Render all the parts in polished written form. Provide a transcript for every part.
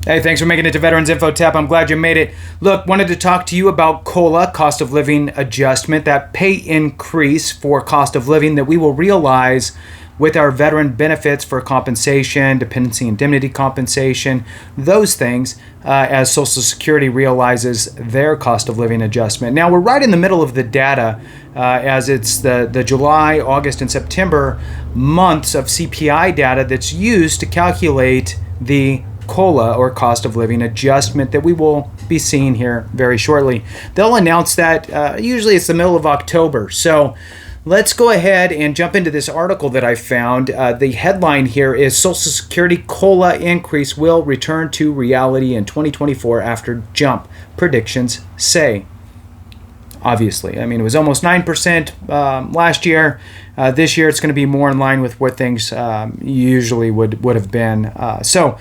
Hey, thanks for making it to Veterans Info Tap. I'm glad you made it. Look, wanted to talk to you about COLA, cost of living adjustment, that pay increase for cost of living that we will realize with our veteran benefits for compensation, dependency indemnity compensation, those things, as Social Security realizes their cost of living adjustment. Now, we're right in the middle of the data, as it's the July, August, and September months of CPI data that's used to calculate the COLA, or cost of living adjustment, that we will be seeing here very shortly. They'll announce that usually it's the middle of October. So let's go ahead and jump into this article that I found. The headline here is Social Security COLA increase will return to reality in 2024 after jump, predictions say. Obviously, I mean, it was almost 9% last year. This year it's going to be more in line with what things usually would have been. So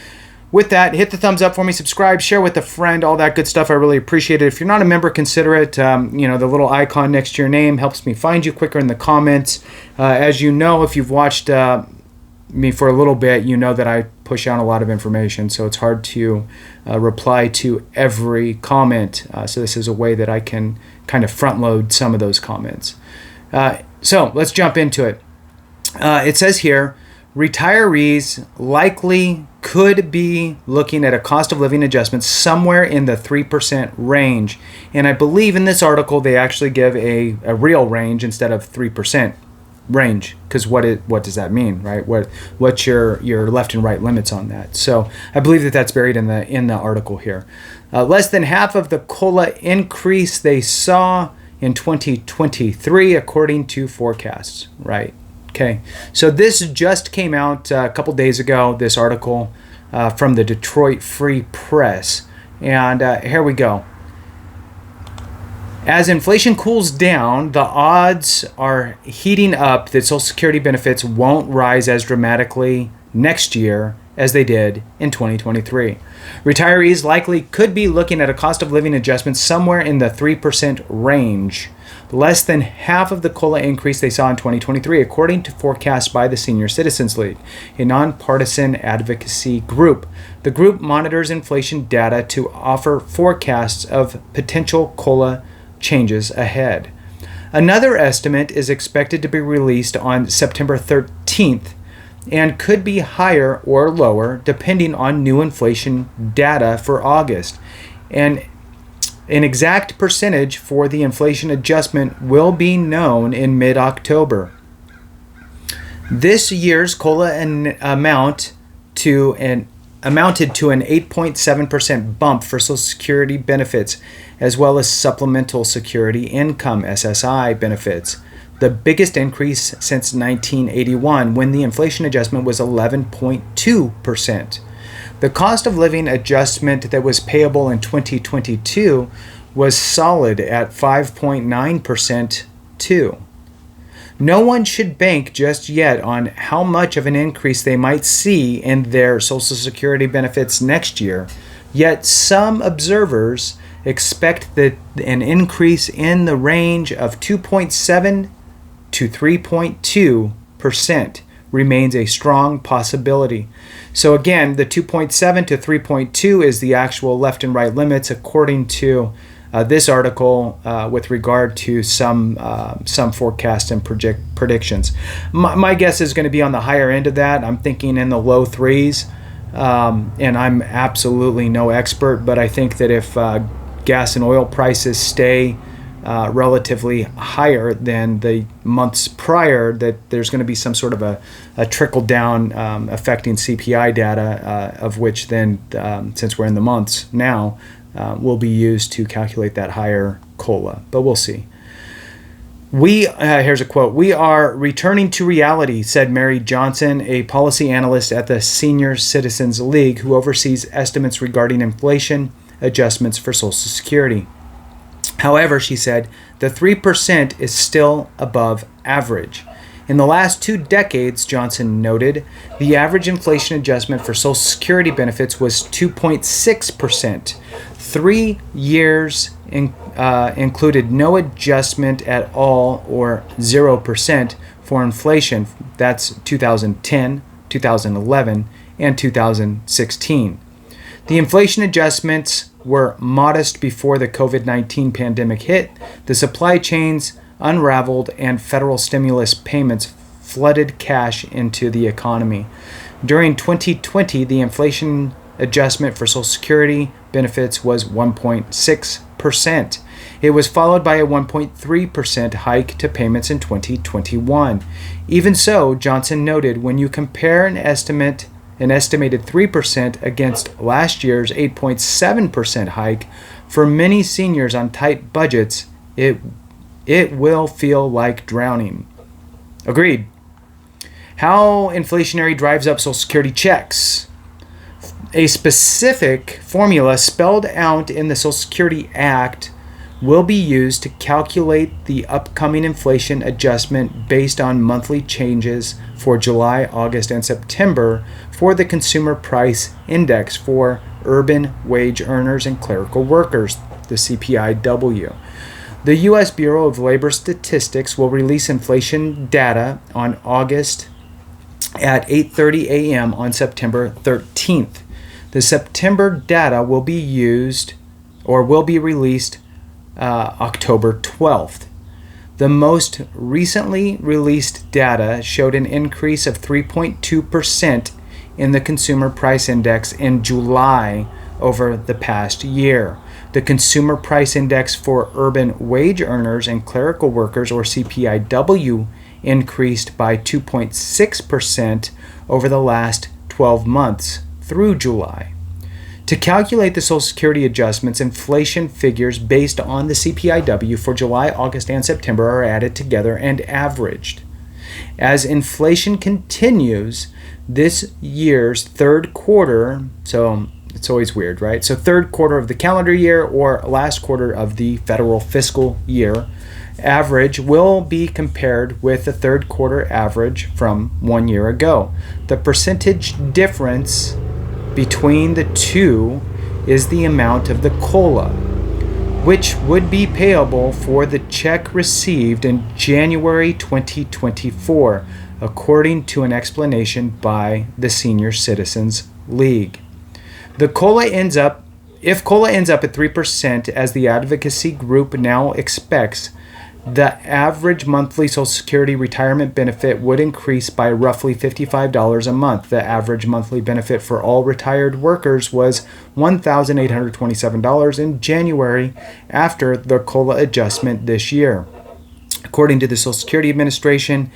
with that, hit the thumbs up for me, subscribe, share with a friend, all that good stuff. I really appreciate it. If you're not a member, consider it. The little icon next to your name helps me find you quicker in the comments. As you know, if you've watched me for a little bit, you know that I push out a lot of information, so it's hard to reply to every comment. So this is a way that I can kind of front load some of those comments. So let's jump into it. It says here, retirees likely could be looking at a cost of living adjustment somewhere in the 3% range. And I believe in this article they actually give a real range instead of 3% range, because what does that mean, right? What's your left and right limits on that? So I believe that that's buried in the article here. Less than half of the COLA increase they saw in 2023, according to forecasts, right? Okay, so this just came out a couple days ago, this article from the Detroit Free Press. And here we go. As inflation cools down, the odds are heating up that Social Security benefits won't rise as dramatically next year as they did in 2023. Retirees likely could be looking at a cost of living adjustment somewhere in the 3% range, less than half of the COLA increase they saw in 2023, according to forecasts by the Senior Citizens League, a nonpartisan advocacy group. The group monitors inflation data to offer forecasts of potential COLA changes ahead. Another estimate is expected to be released on September 13th and could be higher or lower depending on new inflation data for August. And an exact percentage for the inflation adjustment will be known in mid-October. This year's COLA amounted to an 8.7% bump for Social Security benefits, as well as Supplemental Security Income (SSI) benefits, the biggest increase since 1981, when the inflation adjustment was 11.2%. The cost of living adjustment that was payable in 2022 was solid at 5.9% too. No one should bank just yet on how much of an increase they might see in their Social Security benefits next year, yet some observers expect that an increase in the range of 2.7 to 3.2% remains a strong possibility. So again, the 2.7 to 3.2 is the actual left and right limits according to this article with regard to some forecasts and predictions. My guess is going to be on the higher end of that. I'm thinking in the low threes, and I'm absolutely no expert, but I think that if gas and oil prices stay relatively higher than the months prior, that there's going to be some sort of a trickle down affecting CPI data, of which then, since we're in the months now, will be used to calculate that higher COLA. But we'll see. Here's a quote. "We are returning to reality," said Mary Johnson, a policy analyst at the Senior Citizens League who oversees estimates regarding inflation adjustments for Social Security. However, she said, the 3% is still above average. In the last 2 decades, Johnson noted, the average inflation adjustment for Social Security benefits was 2.6%. 3 years included no adjustment at all, or 0% for inflation. That's 2010, 2011, and 2016. The inflation adjustments were modest before the COVID-19 pandemic hit. The supply chains unraveled and federal stimulus payments flooded cash into the economy. During 2020, the inflation adjustment for Social Security benefits was 1.6%. It was followed by a 1.3% hike to payments in 2021. Even so, Johnson noted, when you compare an estimated 3% against last year's 8.7% hike, for many seniors on tight budgets, it will feel like drowning. Agreed. How inflationary drives up Social Security checks. A specific formula spelled out in the Social Security Act will be used to calculate the upcoming inflation adjustment based on monthly changes for July, August, and September for the Consumer Price Index for urban wage earners and clerical workers, the CPIW. The U.S. Bureau of Labor Statistics will release inflation data on August at 8:30 a.m. on September 13th. The September data will be released October 12th. The most recently released data showed an increase of 3.2% in the Consumer Price Index in July over the past year. The Consumer Price Index for urban wage earners and clerical workers, or CPIW, increased by 2.6% over the last 12 months through July. To calculate the Social Security adjustments, inflation figures based on the CPIW for July, August, and September are added together and averaged. As inflation continues, this year's third quarter, so it's always weird, right? So third quarter of the calendar year or last quarter of the federal fiscal year average will be compared with the third quarter average from 1 year ago. The percentage difference between the two is the amount of the COLA, which would be payable for the check received in January 2024, according to an explanation by the Senior Citizens League. If COLA ends up at 3%, as the advocacy group now expects, the average monthly Social Security retirement benefit would increase by roughly $55 a month. The average monthly benefit for all retired workers was $1,827 in January after the COLA adjustment this year. According to the Social Security Administration,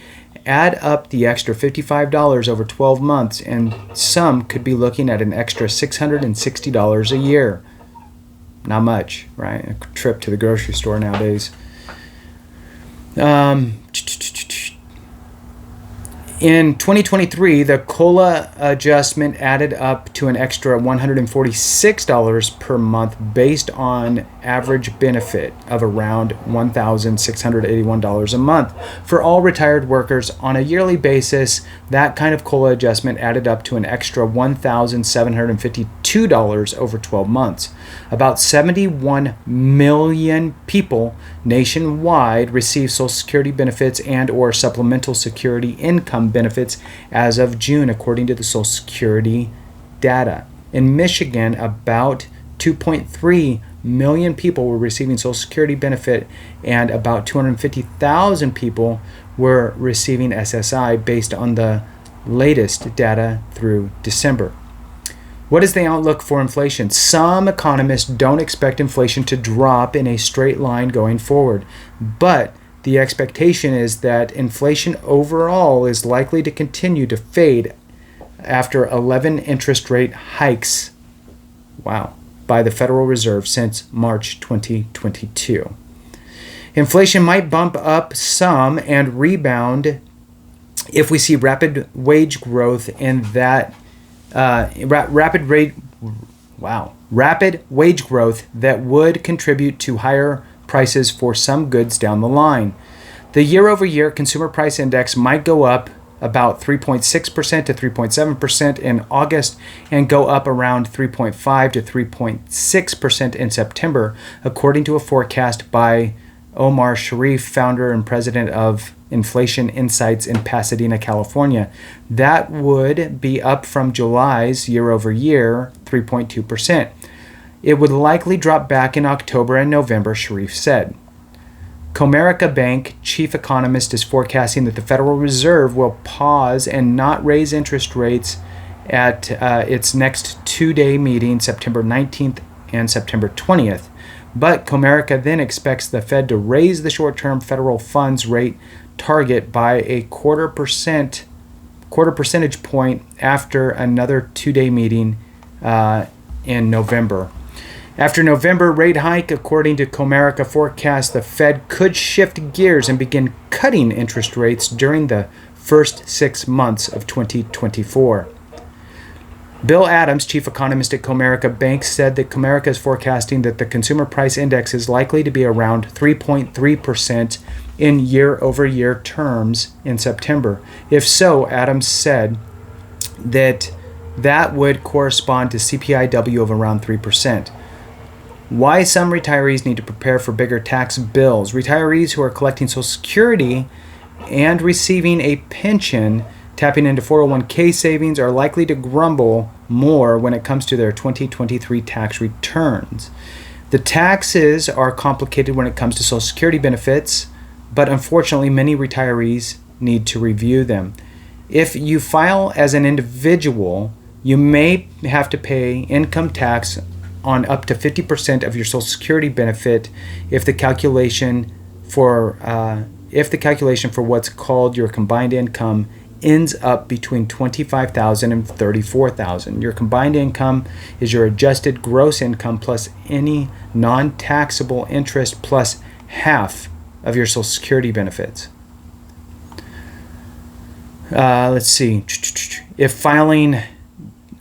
add up the extra $55 over 12 months, and some could be looking at an extra $660 a year. Not much, right? A trip to the grocery store nowadays. In 2023, the COLA adjustment added up to an extra $146 per month based on average benefit of around $1,681 a month. For all retired workers on a yearly basis, that kind of COLA adjustment added up to an extra $1,752 over 12 months. About 71 million people nationwide receive Social Security benefits and or supplemental security income benefits as of June, according to the Social Security data. In Michigan, about 2.3 million people were receiving Social Security benefit, and about 250,000 people were receiving SSI based on the latest data through December. What is the outlook for inflation? Some economists don't expect inflation to drop in a straight line going forward, but the expectation is that inflation overall is likely to continue to fade after 11 interest rate hikes, by the Federal Reserve since March 2022. Inflation might bump up some and rebound if we see rapid wage growth and that rapid wage growth that would contribute to higher prices for some goods down the line. The year-over-year Consumer Price Index might go up about 3.6% to 3.7% in August and go up around 3.5 to 3.6% in September, according to a forecast by Omar Sharif, founder and president of Inflation Insights in Pasadena, California. That would be up from July's year-over-year 3.2%. It would likely drop back in October and November, Sharif said. Comerica Bank chief economist is forecasting that the Federal Reserve will pause and not raise interest rates at its next two-day meeting, September 19th and September 20th. But Comerica then expects the Fed to raise the short-term federal funds rate target by a quarter percentage point after another two-day meeting in November. After November rate hike, according to Comerica forecast, the Fed could shift gears and begin cutting interest rates during the first 6 months of 2024. Bill Adams, chief economist at Comerica Bank, said that Comerica is forecasting that the consumer price index is likely to be around 3.3% in year-over-year terms in September. If so, Adams said that would correspond to CPIW of around 3%. Why some retirees need to prepare for bigger tax bills. Retirees who are collecting Social Security and receiving a pension, tapping into 401k savings, are likely to grumble more when it comes to their 2023 tax returns. The taxes are complicated when it comes to Social Security benefits, but unfortunately many retirees need to review them. If you file as an individual, you may have to pay income tax on up to 50% of your Social Security benefit if the calculation for what's called your combined income ends up between $25,000 and $34,000. Your combined income is your adjusted gross income plus any non-taxable interest plus half of your Social Security benefits. Let's see.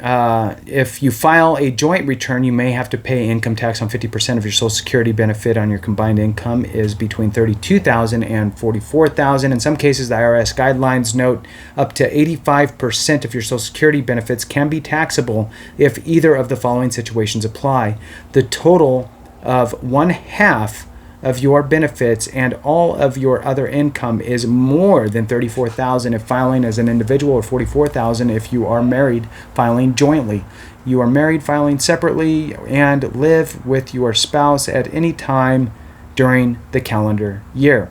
If you file a joint return, you may have to pay income tax on 50% of your Social Security benefit on your combined income is between $32,000 and $44,000. In some cases, the IRS guidelines note up to 85% of your Social Security benefits can be taxable if either of the following situations apply. The total of one half of your benefits and all of your other income is more than $34,000 if filing as an individual, or $44,000 if you are married filing jointly. You are married filing separately and live with your spouse at any time during the calendar year.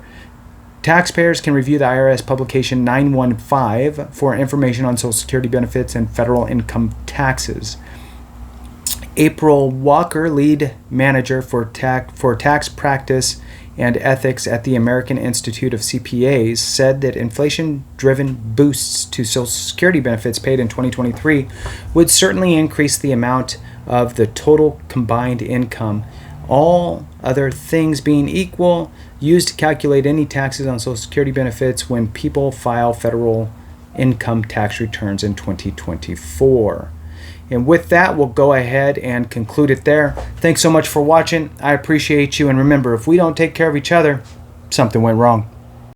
Taxpayers can review the IRS publication 915 for information on Social Security benefits and federal income taxes. April Walker, lead manager for tax practice and ethics at the American Institute of CPAs, said that inflation-driven boosts to Social Security benefits paid in 2023 would certainly increase the amount of the total combined income. All other things being equal, used to calculate any taxes on Social Security benefits when people file federal income tax returns in 2024. And with that, we'll go ahead and conclude it there. Thanks so much for watching. I appreciate you. And remember, if we don't take care of each other, something went wrong.